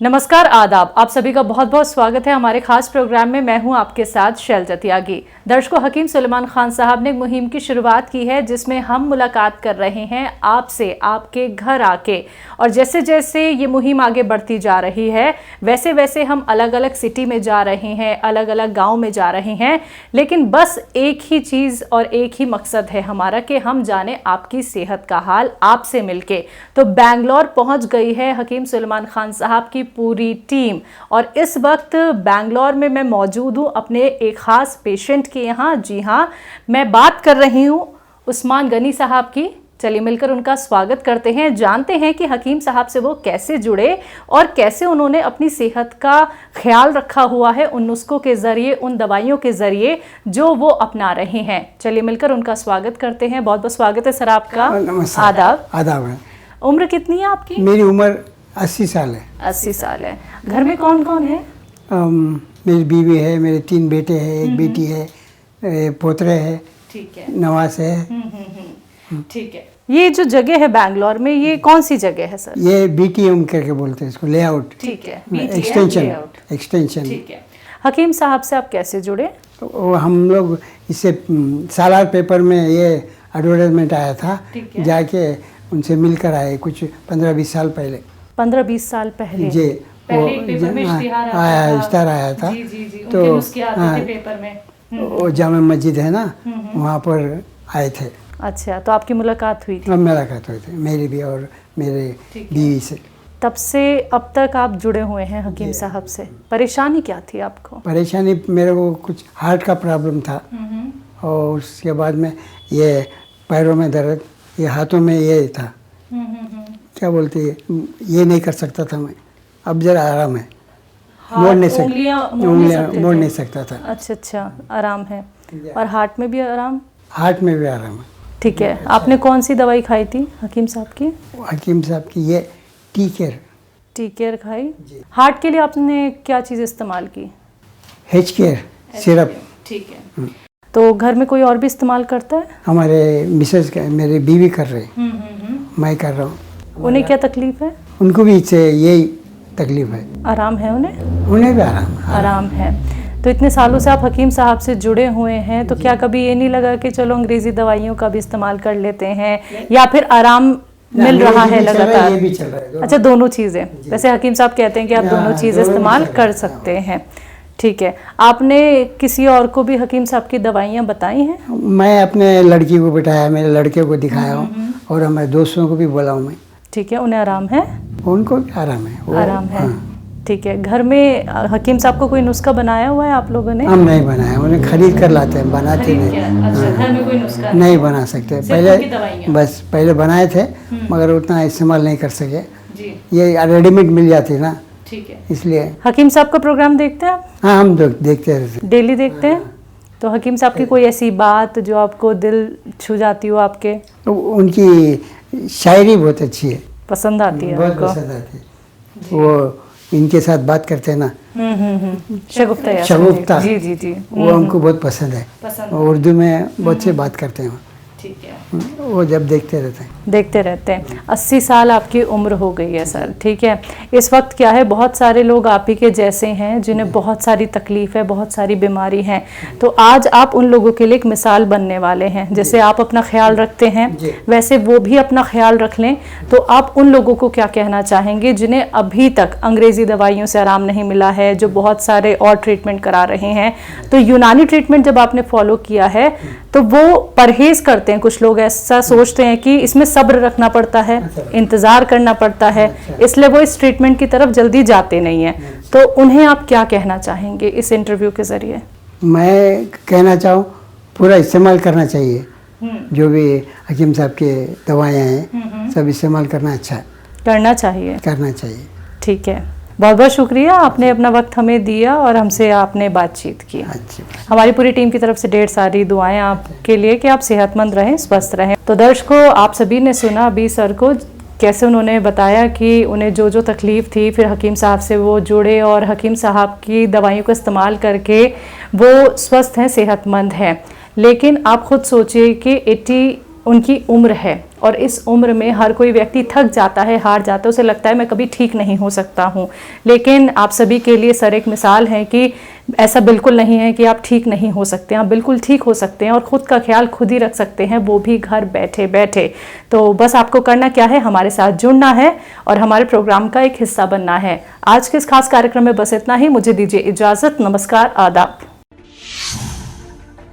नमस्कार, आदाब। आप सभी का बहुत बहुत स्वागत है हमारे खास प्रोग्राम में। मैं हूं आपके साथ शैलजा त्यागी। दर्शकों, हकीम सुलेमान खान साहब ने एक मुहिम की शुरुआत की है जिसमें हम मुलाकात कर रहे हैं आपसे, आपके घर आके। और जैसे जैसे ये मुहिम आगे बढ़ती जा रही है वैसे वैसे हम अलग अलग सिटी में जा रहे हैं, अलग अलग गाँव में जा रहे हैं, लेकिन बस एक ही चीज़ और एक ही मकसद है हमारा कि हम जाने आपकी सेहत का हाल आपसे मिलके। तो बेंगलोर पहुँच गई है हकीम सुलेमान खान साहब की पूरी टीम। और इस वक्त बेंगलोर में मैं मौजूद हूँ अपने एक ख़ास पेशेंट के यहाँ। जी हाँ, मैं बात कर रही हूँ उस्मान गनी साहब की। चलिए मिलकर उनका स्वागत करते हैं, जानते हैं कि हकीम साहब से वो कैसे जुड़े और कैसे उन्होंने अपनी सेहत का ख्याल रखा हुआ है उन नुस्खों के ज़रिए, उन दवाइयों के ज़रिए जो वो अपना रहे हैं। चलिए मिलकर उनका स्वागत करते हैं। बहुत बहुत स्वागत है सर आपका। आदाब। आदाब है। उम्र कितनी है आपकी? मेरी उम्र 80 साल है। 80 साल है। घर में कौन कौन है? मेरी बीवी है, मेरे 3 बेटे हैं, एक बेटी है, पोतरे है, ठीक है, नवास है। ठीक है। ये जो जगह है बेंगलोर में, ये कौन सी जगह है सर? ये BTM करके बोलते हैं इसको, लेआउट। ठीक है, एक्सटेंशन। ठीक है। हकीम साहब से आप कैसे जुड़े? तो हम लोग इससे सालार पेपर में ये एडवर्टाइजमेंट आया था, जाके उनसे मिलकर आए कुछ 15-20 साल पहले। 15-20 साल पहले जी, इश्तार आया था। तो पेपर में वो जामा मस्जिद है ना, वहाँ पर आए थे। अच्छा, तो आपकी मुलाकात हुई थी? अब मुलाकात हुई थी मेरी भी और मेरे बीवी से। तब से अब तक आप जुड़े हुए हैं हकीम साहब से। परेशानी क्या थी आपको? परेशानी मेरे को कुछ हार्ट का प्रॉब्लम था, और उसके बाद में ये पैरों में दर्द, ये हाथों में ये था, क्या बोलते हैं, ये नहीं कर सकता था मैं। अब जरा आराम है, मोड़ नहीं सकता था। अच्छा, आराम है। और हार्ट में भी आराम? हार्ट में भी आराम है। ठीक है। आपने कौन सी दवाई खाई थी हकीम साहब की? हकीम साहब की ये टी केयर खाई। हार्ट के लिए आपने क्या चीज़ इस्तेमाल की? HCare syrup. ठीक है। तो घर में कोई और भी इस्तेमाल करता है? हमारे मिसेज का, मेरी बीवी कर रहे, मैं कर रहा हूँ। उन्हें क्या तकलीफ है? उनको भी इससे यही तकलीफ है। आराम है उन्हें? उन्हें भी आराम है। तो इतने सालों से आप हकीम साहब से जुड़े हुए हैं, तो क्या कभी ये नहीं लगा कि चलो अंग्रेजी दवाइयों का भी इस्तेमाल कर लेते हैं, या फिर आराम मिल रहा है लगातार? ये भी चल रहा है। अच्छा, दोनों चीज़ें। वैसे हकीम साहब कहते हैं कि आप दोनों चीज़ें इस्तेमाल कर सकते हैं। ठीक है। आपने किसी और को भी हकीम साहब की दवाइयाँ बताई हैं? मैं अपने लड़की को बिठाया, मेरे लड़के को दिखाया हूँ, और हमारे दोस्तों को भी बोला हूँ मैं। ठीक है। उन्हें आराम है? उनको आराम है। आराम है। ठीक है। घर में हकीम साहब को कोई नुस्खा बनाया हुआ है आप लोगों ने? हम नहीं बनाया, उन्हें खरीद कर लाते हैं, बनाते नहीं। अच्छा, घर में कोई नुस्खा नहीं बना सकते। पहले बनाए थे, मगर उतना इस्तेमाल नहीं कर सके। ये रेडीमेड मिल जाती ना, ठीक है, इसलिए। हकीम साहब का प्रोग्राम देखते हैं आप? हाँ, हम देखते रहते, डेली देखते हैं। तो हकीम साहब की कोई ऐसी बात जो आपको दिल छू जाती हो आपके? तो उनकी शायरी बहुत अच्छी है, पसंद आती है? बहुत पसंद आती है। वो इनके साथ बात करते हैं ना, शगुफ्ता, जी, वो हमको बहुत पसंद है। उर्दू में बहुत से बात करते हैं। ठीक है। वो जब देखते रहते हैं। 80 साल आपकी उम्र हो गई है सर। ठीक है। इस वक्त क्या है, बहुत सारे लोग आप ही के जैसे हैं जिन्हें बहुत सारी तकलीफ है, बहुत सारी बीमारी हैं। तो आज आप उन लोगों के लिए एक मिसाल बनने वाले हैं। जैसे आप अपना ख्याल रखते हैं वैसे वो भी अपना ख्याल रख लें। तो आप उन लोगों को क्या कहना चाहेंगे जिन्हें अभी तक अंग्रेज़ी दवाइयों से आराम नहीं मिला है, जो बहुत सारे और ट्रीटमेंट करा रहे हैं? तो यूनानी ट्रीटमेंट जब आपने फॉलो किया है तो वो परहेज़ करते हैं। कुछ लोग ऐसा सोचते हैं कि इसमें सब्र रखना पड़ता है, इंतज़ार करना पड़ता है, इसलिए वो इस ट्रीटमेंट की तरफ जल्दी जाते नहीं हैं। तो उन्हें आप क्या कहना चाहेंगे इस इंटरव्यू के ज़रिए? मैं कहना चाहूँ, पूरा इस्तेमाल करना चाहिए। जो भी हकीम साहब के दवाइयाँ हैं सब इस्तेमाल करना अच्छा है, करना चाहिए। ठीक है। बहुत बहुत शुक्रिया, आपने अपना वक्त हमें दिया और हमसे आपने बातचीत की। हमारी पूरी टीम की तरफ से ढेर सारी दुआएं आपके लिए कि आप सेहतमंद रहें, स्वस्थ रहें। तो दर्शकों, आप सभी ने सुना अभी सर को कैसे उन्होंने बताया कि उन्हें जो जो तकलीफ़ थी, फिर हकीम साहब से वो जुड़े और हकीम साहब की दवाइयों का इस्तेमाल करके वो स्वस्थ हैं, सेहतमंद हैं। लेकिन आप खुद सोचिए कि उनकी उम्र है और इस उम्र में हर कोई व्यक्ति थक जाता है, हार जाता है, उसे लगता है मैं कभी ठीक नहीं हो सकता हूँ। लेकिन आप सभी के लिए सर एक मिसाल है कि ऐसा बिल्कुल नहीं है कि आप ठीक नहीं हो सकते, आप बिल्कुल ठीक हो सकते हैं और ख़ुद का ख्याल खुद ही रख सकते हैं, वो भी घर बैठे बैठे। तो बस आपको करना क्या है, हमारे साथ जुड़ना है और हमारे प्रोग्राम का एक हिस्सा बनना है। आज के इस खास कार्यक्रम में बस इतना ही। मुझे दीजिए इजाज़त। नमस्कार, आदाब।